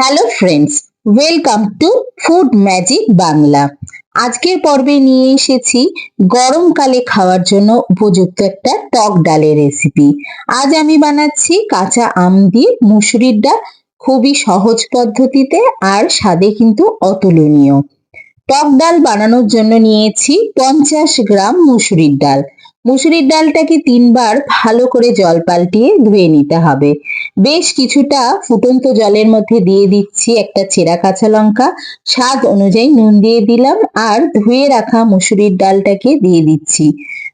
Hello friends, welcome to food magic Bangla. আজকের পর্বে নিয়ে এসেছি গরমকালে খাওয়ার জন্য উপযুক্ত একটা টক ডালের রেসিপি। আজ আমি বানাচ্ছি কাঁচা আম দিয়ে মুসুরির ডাল, খুবই সহজ পদ্ধতিতে আর স্বাদে কিন্তু অতুলনীয়। টক ডাল বানানোর জন্য নিয়েছি 50 গ্রাম মুসুরির ডাল। মুসুরির ডালটাকে 3বার ভালো করে জল পাল্টিয়ে ধুয়ে নিতে হবে। বেশ কিছুটা ফুটন্ত জলের মধ্যে দিয়ে দিচ্ছি একটা চেরা কাঁচা লঙ্কা, স্বাদ অনুযায়ী নুন দিয়ে দিলাম, আর ধুয়ে রাখা মুসুরির ডালটাকে দিয়ে দিচ্ছি।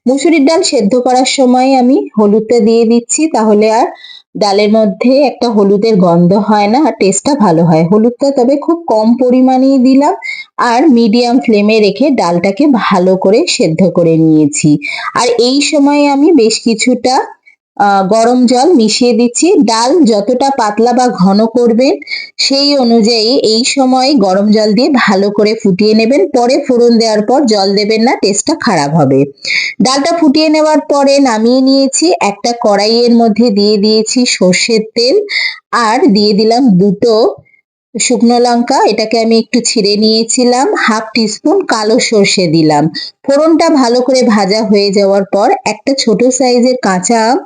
মুসুরির ডাল সেদ্ধ করার সময় আমি হলুদটা দিয়ে দিচ্ছি, তাহলে আর ডালের মধ্যে একটা হলুদের গন্ধ হয় না আর টেস্টটা ভালো হয়। হলুদটা তবে খুব কম পরিমাণেই দিলাম, আর মিডিয়াম ফ্লেমে রেখে ডালটাকে ভালো করে সেদ্ধ করে নিয়েছি। আর এই সময়ে আমি বেশ কিছুটা গরম জল মিশিয়ে দিচ্ছি। ডাল যতটা পাতলা বা ঘন করবেন সেই অনুযায়ী এই সময় গরম জল দিয়ে ভালো করে ফুটিয়ে নেবেন। পরে ফোড়ন দেওয়ার পর জল দেবেন না, টেস্টটা খারাপ হবে। ডালটা ফুটিয়ে নেওয়ার পরে নামিয়ে নিয়েছি। একটা কড়াইয়ের মধ্যে দিয়ে দিয়েছি সর্ষের তেল, আর দিয়ে দিলাম দুটো শুকনো লঙ্কা, এটাকে আমি একটু ছিঁড়ে নিয়েছিলাম। হাফ টিস্পুন কালো সর্ষে দিলাম। ফোড়নটা ভালো করে ভাজা হয়ে যাওয়ার পর একটা ছোট সাইজের কাঁচা আম,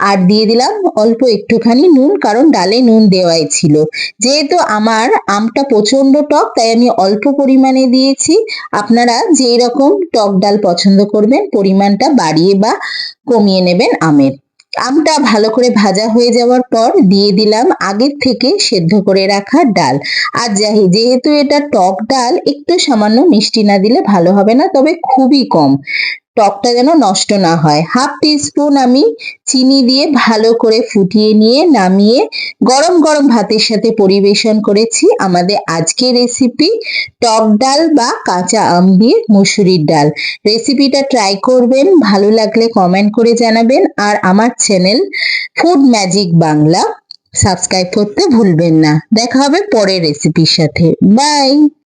আর দিয়ে দিলাম অল্প একটুখানি নুন, কারণ ডালে নুন দেওয়াই ছিল। যেহেতু আমার আমটা প্রচন্ড টক, তাই আমি অল্প পরিমাণে দিয়েছি। আপনারা যেই রকম টক ডাল পছন্দ করবেন পরিমাণটা বাড়িয়ে বা কমিয়ে নেবেন আমের। আমটা ভালো করে ভাজা হয়ে যাওয়ার পর দিয়ে দিলাম আগের থেকে সেদ্ধ করে রাখা ডাল। আর যেহেতু এটা টক ডাল, একটু সামান্য মিষ্টি না দিলে ভালো হবে না, তবে খুবই কম, টকটা যেন নষ্ট না হয়। হাফ টিস্পুন আমি চিনি দিয়ে ভালো করে ফুটিয়ে নিয়ে নামিয়ে গরম গরম ভাতের সাথে পরিবেশন করেছি আমাদের আজকের রেসিপি টক ডাল বা কাঁচা আম দিয়ে মুসুরির ডাল। রেসিপিটা ট্রাই করবেন, ভালো লাগলে কমেন্ট করে জানাবেন, আর আমার channel food magic Bangla subscribe করতে ভুলবেন না। দেখা হবে পরের রেসিপির সাথে। বাই।